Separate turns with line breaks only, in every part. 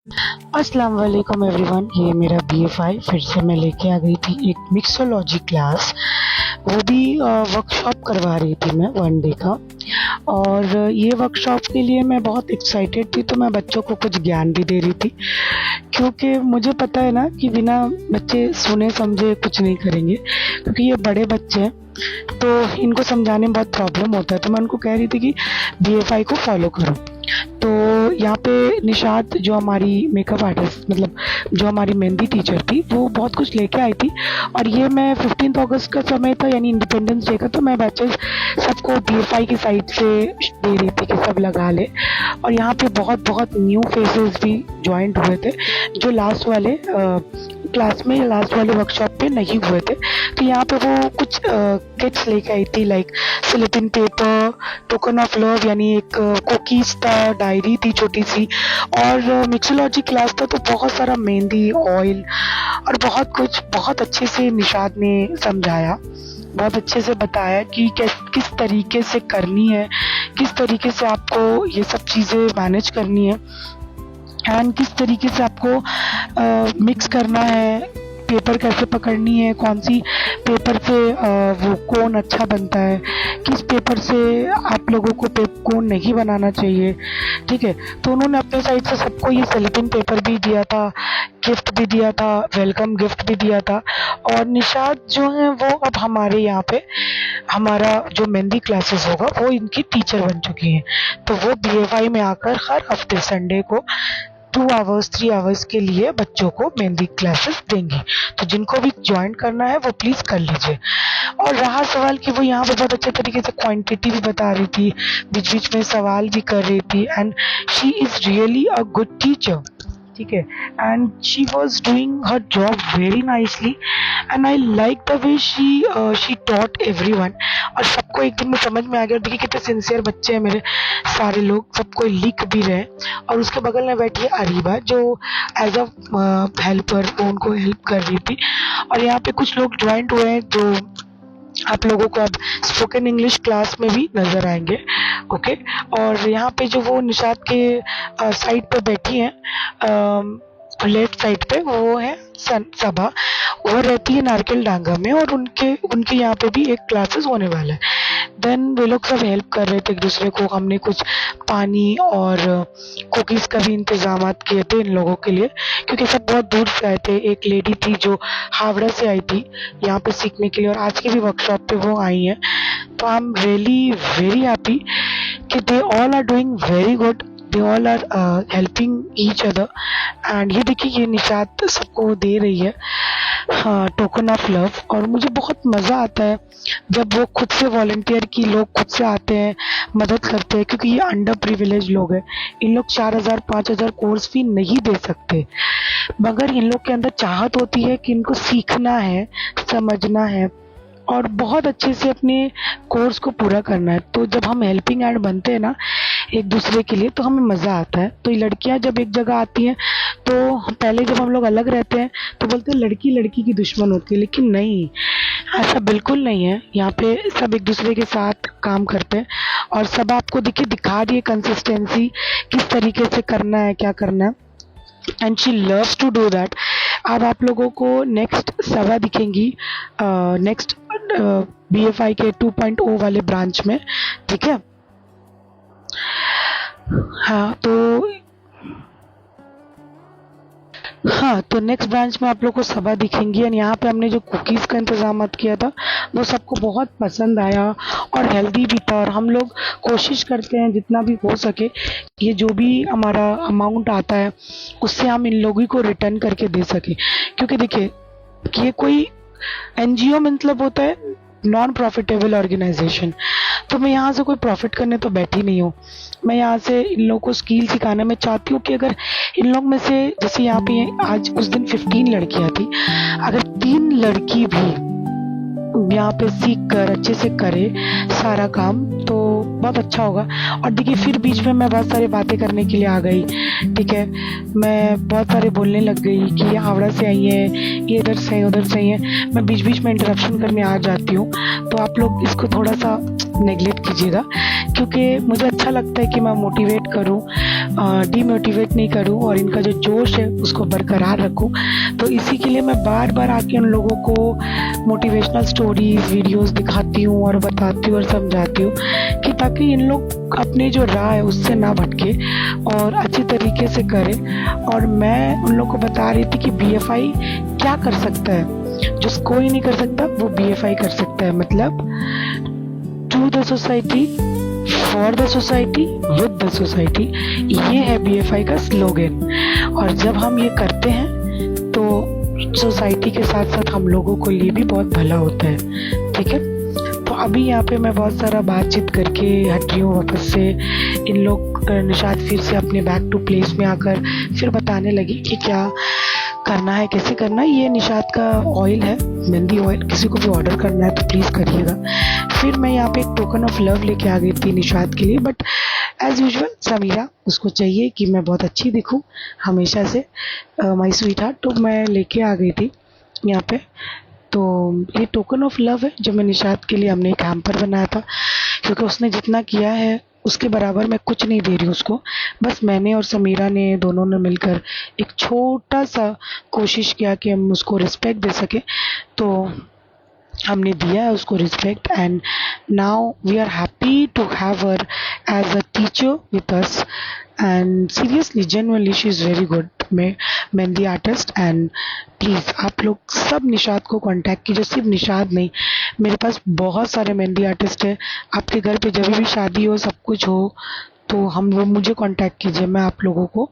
अस्सलाम वालेकुम एवरीवन। ये मेरा BA5 फिर से मैं लेके आ गई थी एक मिक्सोलॉजी क्लास। वो भी वर्कशॉप करवा रही थी मैं 1 डे का। और ये वर्कशॉप के लिए मैं बहुत एक्साइटेड थी, तो मैं बच्चों को कुछ ज्ञान भी दे रही थी, क्योंकि मुझे पता है ना कि बिना बच्चे सुने समझे कुछ नहीं करेंगे, क्योंकि ये बड़े बच्चे हैं तो इनको समझाने में बहुत प्रॉब्लम होता है। तो मैं उनको कह रही थी कि BA5 को फॉलो करो। तो यहाँ पे निशात जो हमारी मेकअप आर्टिस्ट, मतलब जो हमारी मेहंदी टीचर थी, वो बहुत कुछ लेके आई थी। और ये मैं 15 अगस्त का समय था, यानी इंडिपेंडेंस डे का, तो मैं बैचेस सबको BA5 की साइड से दे रही थी कि सब लगा ले। और यहाँ पे बहुत बहुत न्यू फेसेस भी ज्वाइंट हुए थे, जो लास्ट वाले क्लास में, लास्ट वाले वर्कशॉप पे नहीं हुए थे। तो यहाँ पे वो कुछ किट्स लेके आई थी, like silicon paper, token of love यानी एक कुकीज था, डायरी थी छोटी सी, और मिक्सोलॉजी क्लास था। तो बहुत सारा मेहंदी, ऑयल और बहुत कुछ बहुत अच्छे से निशाद ने समझाया, बहुत अच्छे से बताया कि किस तरीके से करनी है, किस तरीके से आपको ये सब चीज़ें मैनेज करनी है, एंड किस तरीके से आपको मिक्स करना है, पेपर कैसे पकड़नी है, कौन सी पेपर से वो कोन अच्छा बनता है, किस पेपर से आप लोगों को कोन नहीं बनाना चाहिए। ठीक है, तो उन्होंने अपने साइड से सबको ये सेलिकॉन पेपर भी दिया था, गिफ्ट भी दिया था, वेलकम गिफ्ट भी दिया था। और निशाद जो है वो अब हमारे यहाँ पे हमारा जो मेहंदी क्लासेस होगा वो इनकी टीचर बन चुकी हैं। तो वो BA5 में आकर हर हफ्ते संडे को 2 आवर्स 3 आवर्स के लिए बच्चों को मेहंदी क्लासेस देंगी। तो जिनको भी ज्वाइन करना है वो प्लीज़ कर लीजिए। और रहा सवाल कि वो यहाँ पे बहुत अच्छे तरीके से क्वांटिटी भी बता रही थी, बीच बीच में सवाल भी कर रही थी, and she is really a good teacher. ठीक है, and she was doing her job very nicely, and I like the way she taught everyone. और सबको एक दिन में समझ में आ गया। देखिए कितने सिंसियर बच्चे हैं मेरे, सारे लोग, सबको लिख भी रहे। और उसके बगल में बैठी है अरीबा, जो एज अ हेल्पर वो उनको हेल्प कर रही थी। और यहाँ पे कुछ लोग ज्वाइंट हुए हैं जो आप लोगों को अब स्पोकन इंग्लिश क्लास में भी नज़र आएंगे। ओके, और यहाँ पे जो वो निशात के साइड पे बैठी हैं, लेफ्ट साइड पे, वो है सबा। वो रहती है नारकेल डांगा में, और उनके यहाँ पे भी एक क्लासेस होने वाला है। देन वे लोग सब हेल्प कर रहे थे एक दूसरे को। हमने कुछ पानी और कुकीज़ का भी इंतजाम किए थे इन लोगों के लिए, क्योंकि सब बहुत दूर से आए थे। एक लेडी थी जो हावड़ा से आई थी यहाँ पे सीखने के लिए, और आज की भी वर्कशॉप पे वो आई हैं। तो I am really very happy कि they all are doing very good, they all are helping each other. And ये देखिए, ये निशात सबको दे रही है टोकन ऑफ लव। और मुझे बहुत मज़ा आता है जब वो खुद से वॉलंटियर की लोग खुद से आते हैं, मदद करते हैं, क्योंकि ये अंडर प्रिविलेज लोग हैं। इन लोग 4,000 5,000 कोर्स फी नहीं दे सकते, मगर इन लोग के अंदर चाहत होती है कि इनको सीखना है, समझना है, और बहुत अच्छे से अपने कोर्स को पूरा करना है। तो जब हम हेल्पिंग हैंड बनते हैं ना एक दूसरे के लिए, तो हमें मज़ा आता है। तो ये लड़कियां जब एक जगह आती हैं, तो पहले जब हम लोग अलग रहते हैं तो बोलते हैं लड़की लड़की की दुश्मन होती है, लेकिन नहीं, ऐसा बिल्कुल नहीं है। यहाँ पे सब एक दूसरे के साथ काम करते हैं, और सब आपको दिखा रही है कंसिस्टेंसी, किस तरीके से करना है, क्या करना है, and she loves to do that. अब आप लोगों को नेक्स्ट सभा दिखेंगी नेक्स्ट BA5 के 2.0 वाले ब्रांच में। ठीक है, हाँ, तो नेक्स्ट ब्रांच में आप लोग को सभा दिखेंगी। एंड यहाँ पे हमने जो कुकीज़ का इंतज़ाम किया था वो सबको बहुत पसंद आया, और हेल्दी भी था। और हम लोग कोशिश करते हैं जितना भी हो सके, ये जो भी हमारा अमाउंट आता है उससे हम इन लोगों को रिटर्न करके दे सकें। क्योंकि देखिए कि ये कोई NGO मतलब होता है नॉन प्रॉफिटेबल ऑर्गेनाइजेशन। तो मैं यहाँ से कोई प्रॉफिट करने तो बैठी नहीं हूँ। मैं यहाँ से इन लोगों को स्किल सिखाना मैं चाहती हूँ कि अगर इन लोग में से, जैसे यहाँ पे आज उस दिन 15 लड़कियाँ थी, अगर 3 लड़की भी यहाँ पे सीख कर अच्छे से करे सारा काम, तो बहुत अच्छा होगा। और देखिए फिर बीच में मैं बहुत सारी बातें करने के लिए आ गई। ठीक है, मैं बहुत सारे बोलने लग गई कि ये हावड़ा से आई है, ये इधर से है, उधर से है। मैं बीच बीच में इंटरप्शन करने आ जाती हूँ, तो आप लोग इसको थोड़ा सा नेगलेक्ट कीजिएगा, क्योंकि मुझे अच्छा लगता है कि मैं मोटिवेट करूँ डीमोटिवेट नहीं करूं और इनका जो जोश है उसको बरकरार रखूं। तो इसी के लिए मैं बार बार आके उन लोगों को मोटिवेशनल स्टोरीज वीडियोस दिखाती हूँ और बताती हूँ और समझाती हूँ कि ताकि इन लोग अपने जो राह है उससे ना भटके और अच्छी तरीके से करें। और मैं उन लोग को बता रही थी कि BFI क्या कर सकता है, जो कोई नहीं कर सकता वो BFI कर सकता है। मतलब to the society, for the society, with the society, ये है BFI का स्लोगन। और जब हम ये करते हैं तो सोसाइटी के साथ साथ हम लोगों को लिए भी बहुत भला होता है। ठीक है, तो अभी यहाँ पे मैं बहुत सारा बातचीत करके हट रही हूँ वापस से। इन लोग निशात फिर से अपने बैक टू प्लेस में आकर फिर बताने लगी कि क्या करना है, कैसे करना है। ये निशात का ऑयल है, मेहंदी ऑयल, किसी को भी ऑर्डर करना है तो प्लीज़ करिएगा। फिर मैं यहाँ पे एक टोकन ऑफ लव लेके आ गई थी निशात के लिए, बट एज यूजुअल समीरा उसको चाहिए कि मैं बहुत अच्छी दिखूँ हमेशा से, माय स्वीट हार्ट, तो मैं लेके आ गई थी यहाँ पे। तो ये टोकन ऑफ लव है जो मैं निशात के लिए, हमने एक हैम्पर बनाया था, क्योंकि उसने जितना किया है उसके बराबर मैं कुछ नहीं दे रही हूँ उसको। बस मैंने और समीरा ने दोनों ने मिलकर एक छोटा सा कोशिश किया कि हम उसको रिस्पेक्ट दे सके, तो हमने दिया है उसको respect. And now we are happy to have her as a teacher with us. And seriously genuinely she is very good mehndi artist. And please आप लोग सब निशात को कांटेक्ट कीजिए, सिर्फ निशात नहीं, मेरे पास बहुत सारे मेहंदी आर्टिस्ट हैं। आपके घर पे जब भी शादी हो, सब कुछ हो, तो हम वो मुझे कांटेक्ट कीजिए, मैं आप लोगों को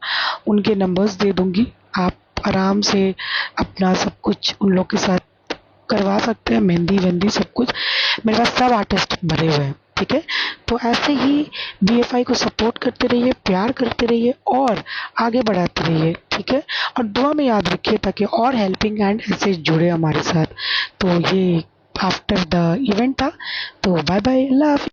उनके नंबर्स दे दूँगी। आप आराम से अपना सब कुछ उन लोग के साथ करवा सकते हैं, मेहंदी वेहंदी सब कुछ। मेरे पास सब आर्टिस्ट भरे हुए हैं। ठीक है, तो ऐसे ही BFI को सपोर्ट करते रहिए, प्यार करते रहिए और आगे बढ़ाते रहिए। ठीक है, और दुआ में याद रखिए ताकि और हेल्पिंग हैंड ऐसे जुड़े हमारे साथ। तो ये आफ्टर द इवेंट था, तो बाय बाय, अल्लाह हाफिज़।